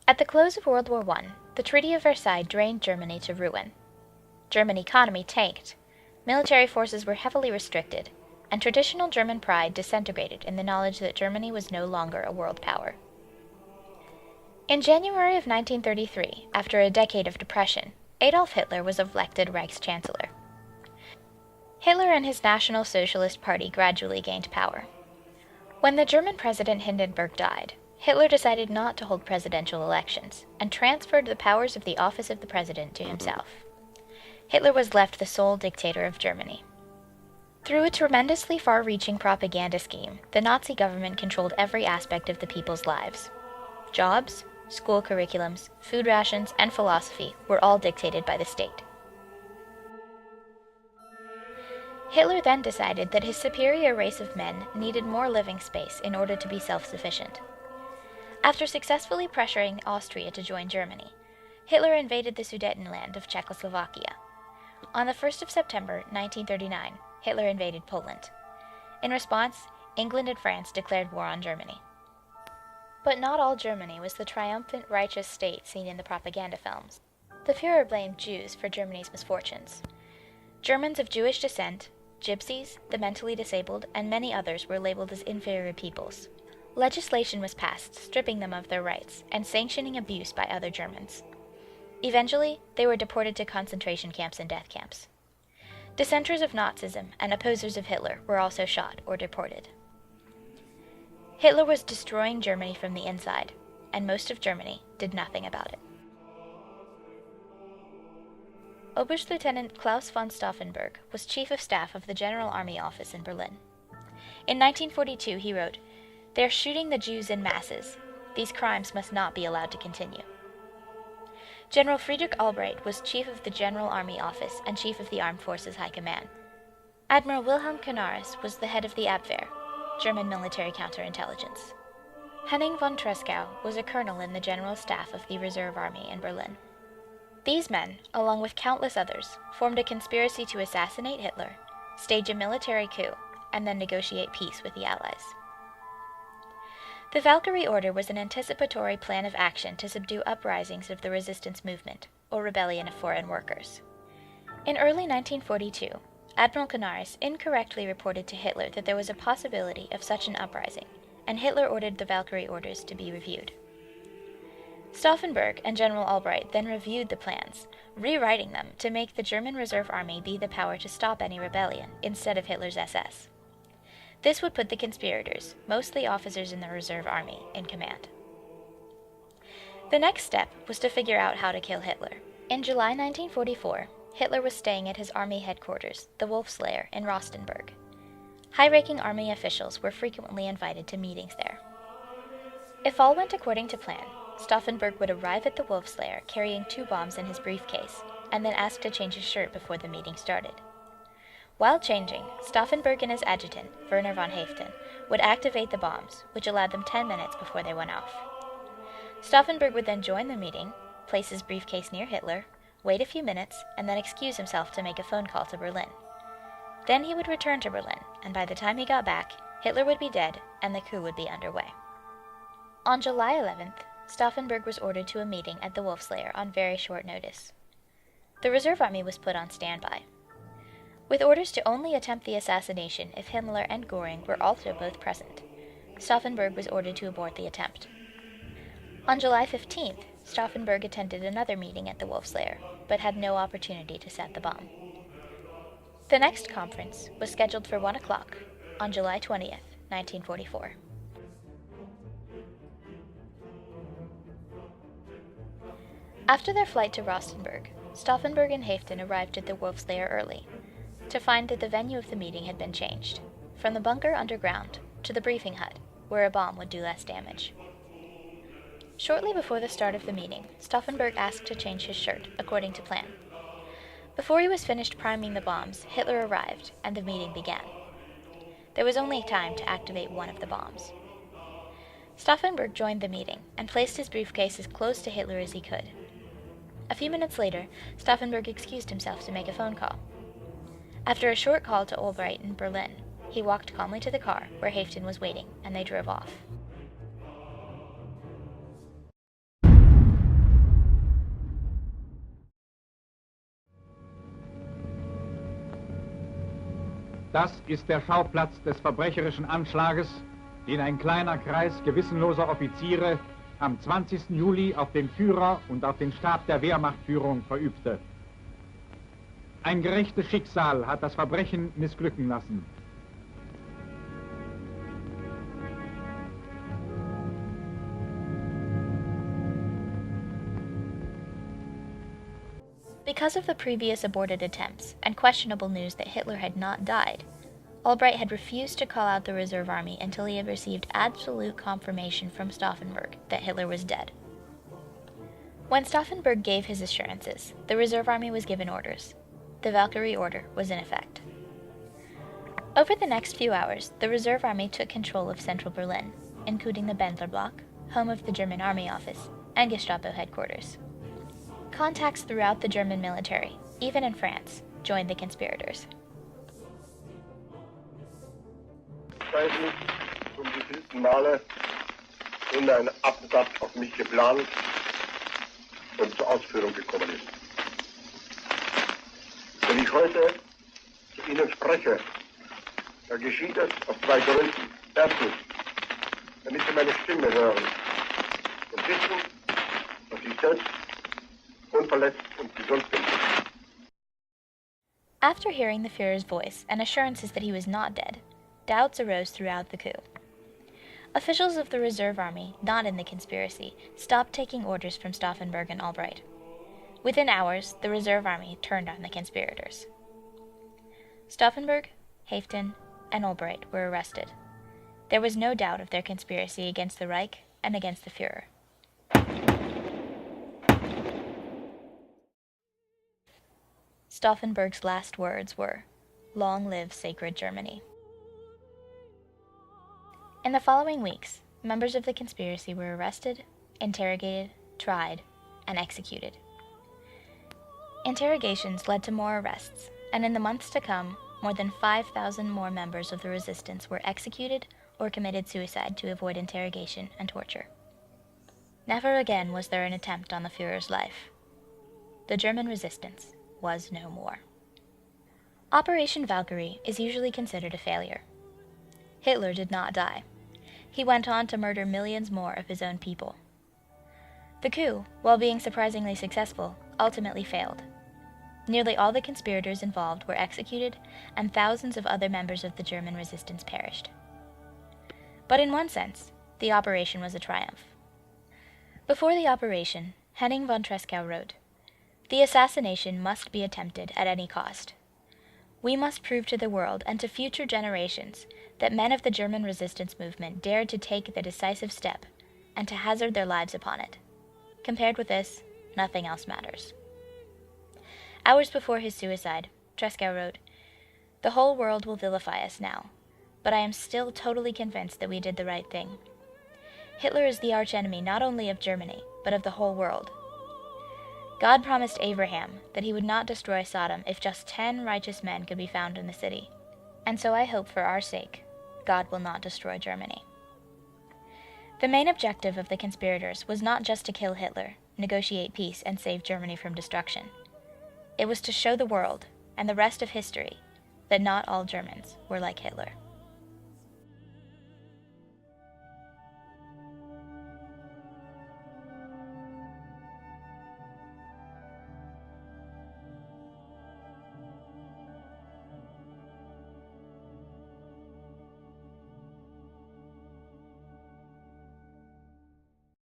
At the close of World War I, the Treaty of Versailles drained Germany to ruin. German economy tanked, military forces were heavily restricted, and traditional German pride disintegrated in the knowledge that Germany was no longer a world power. In January of 1933, after a decade of depression, Adolf Hitler was elected Reichschancellor. Hitler and his National Socialist Party gradually gained power. When the German president Hindenburg died, Hitler decided not to hold presidential elections and transferred the powers of the office of the president to himself. Hitler was left the sole dictator of Germany. Through a tremendously far-reaching propaganda scheme, the Nazi government controlled every aspect of the people's lives. Jobs, school curriculums, food rations, and philosophy were all dictated by the state. Hitler then decided that his superior race of men needed more living space in order to be self-sufficient. After successfully pressuring Austria to join Germany, Hitler invaded the Sudetenland of Czechoslovakia. On the 1st of September 1939, Hitler invaded Poland. In response, England and France declared war on Germany. But not all Germany was the triumphant, righteous state seen in the propaganda films. The Führer blamed Jews for Germany's misfortunes. Germans of Jewish descent, Gypsies, the mentally disabled, and many others were labeled as inferior peoples. Legislation was passed stripping them of their rights and sanctioning abuse by other Germans. Eventually, they were deported to concentration camps and death camps. Dissenters of Nazism and opposers of Hitler were also shot or deported. Hitler was destroying Germany from the inside, and most of Germany did nothing about it. Oberstleutnant Klaus von Stauffenberg was Chief of Staff of the General Army Office in Berlin. In 1942 he wrote, "They are shooting the Jews in masses. These crimes must not be allowed to continue." General Friedrich Albright was Chief of the General Army Office and Chief of the Armed Forces High Command. Admiral Wilhelm Canaris was the head of the Abwehr, German military counterintelligence. Henning von Tresckow was a colonel in the General Staff of the Reserve Army in Berlin. These men, along with countless others, formed a conspiracy to assassinate Hitler, stage a military coup, and then negotiate peace with the Allies. The Valkyrie Order was an anticipatory plan of action to subdue uprisings of the resistance movement, or rebellion of foreign workers. In early 1942, Admiral Canaris incorrectly reported to Hitler that there was a possibility of such an uprising, and Hitler ordered the Valkyrie orders to be reviewed. Stauffenberg and General Albright then reviewed the plans, rewriting them to make the German Reserve Army be the power to stop any rebellion instead of Hitler's SS. This would put the conspirators, mostly officers in the Reserve Army, in command. The next step was to figure out how to kill Hitler. In July 1944, Hitler was staying at his army headquarters, the Wolfslayer, in Rostenburg. High-ranking army officials were frequently invited to meetings there. If all went according to plan, Stauffenberg would arrive at the Wolfslayer carrying 2 bombs in his briefcase, and then ask to change his shirt before the meeting started. While changing, Stauffenberg and his adjutant, Werner von Haeften, would activate the bombs, which allowed them 10 minutes before they went off. Stauffenberg would then join the meeting, place his briefcase near Hitler, wait a few minutes, and then excuse himself to make a phone call to Berlin. Then he would return to Berlin, and by the time he got back, Hitler would be dead and the coup would be underway. On July 11th, Stauffenberg was ordered to a meeting at the Wolfslayer on very short notice. The Reserve Army was put on standby. With orders to only attempt the assassination if Himmler and Göring were also both present, Stauffenberg was ordered to abort the attempt. On July 15th, Stauffenberg attended another meeting at the Wolfslayer, but had no opportunity to set the bomb. The next conference was scheduled for 1 o'clock on July 20th, 1944. After their flight to Rostenburg, Stauffenberg and Haeften arrived at the Wolfslayer early, to find that the venue of the meeting had been changed, from the bunker underground to the briefing hut, where a bomb would do less damage. Shortly before the start of the meeting, Stauffenberg asked to change his shirt, according to plan. Before he was finished priming the bombs, Hitler arrived, and the meeting began. There was only time to activate one of the bombs. Stauffenberg joined the meeting, and placed his briefcase as close to Hitler as he could. A few minutes later, Stauffenberg excused himself to make a phone call. After a short call to Albright in Berlin, he walked calmly to the car where Haeften was waiting, and they drove off. Das ist der Schauplatz des verbrecherischen Anschlages, den ein kleiner Kreis gewissenloser Offiziere am 20. Juli auf den Führer und auf den Stab der Wehrmachtführung verübte. Ein gerechtes Schicksal hat das Verbrechen missglücken lassen. Because of the previous aborted attempts and questionable news that Hitler had not died, Albright had refused to call out the reserve army until he had received absolute confirmation from Stauffenberg that Hitler was dead. When Stauffenberg gave his assurances, the reserve army was given orders. The Valkyrie order was in effect. Over the next few hours, the reserve army took control of central Berlin, including the Bendler Block, home of the German Army Office, and Gestapo headquarters. Contacts throughout the German military, even in France, joined the conspirators. Ich weiß nicht, zum wievielten Male nun ein Attentat auf mich geplant und zur Ausführung gekommen ist. Wenn ich heute zu Ihnen spreche, dann geschieht es aus zwei Gründen. Erstens, damit Sie meine Stimme hören und wissen, dass ich selbst unverletzt und gesund bin. After hearing the Führer's voice and assurances that he was not dead, doubts arose throughout the coup. Officials of the reserve army, not in the conspiracy, stopped taking orders from Stauffenberg and Albright. Within hours, the reserve army turned on the conspirators. Stauffenberg, Haeften, and Albright were arrested. There was no doubt of their conspiracy against the Reich and against the Führer. Stauffenberg's last words were, "Long live sacred Germany." In the following weeks, members of the conspiracy were arrested, interrogated, tried, and executed. Interrogations led to more arrests, and in the months to come, more than 5,000 more members of the resistance were executed or committed suicide to avoid interrogation and torture. Never again was there an attempt on the Führer's life. The German resistance was no more. Operation Valkyrie is usually considered a failure. Hitler did not die. He went on to murder millions more of his own people. The coup, while being surprisingly successful, ultimately failed. Nearly all the conspirators involved were executed, and thousands of other members of the German resistance perished. But in one sense, the operation was a triumph. Before the operation, Henning von Tresckow wrote, "The assassination must be attempted at any cost. We must prove to the world and to future generations that men of the German resistance movement dared to take the decisive step and to hazard their lives upon it. Compared with this, nothing else matters." Hours before his suicide, Tresckow wrote, "The whole world will vilify us now, but I am still totally convinced that we did the right thing. Hitler is the archenemy not only of Germany, but of the whole world. God promised Abraham that he would not destroy Sodom if just 10 righteous men could be found in the city, and so I hope for our sake, God will not destroy Germany." The main objective of the conspirators was not just to kill Hitler, negotiate peace, and save Germany from destruction. It was to show the world, and the rest of history, that not all Germans were like Hitler.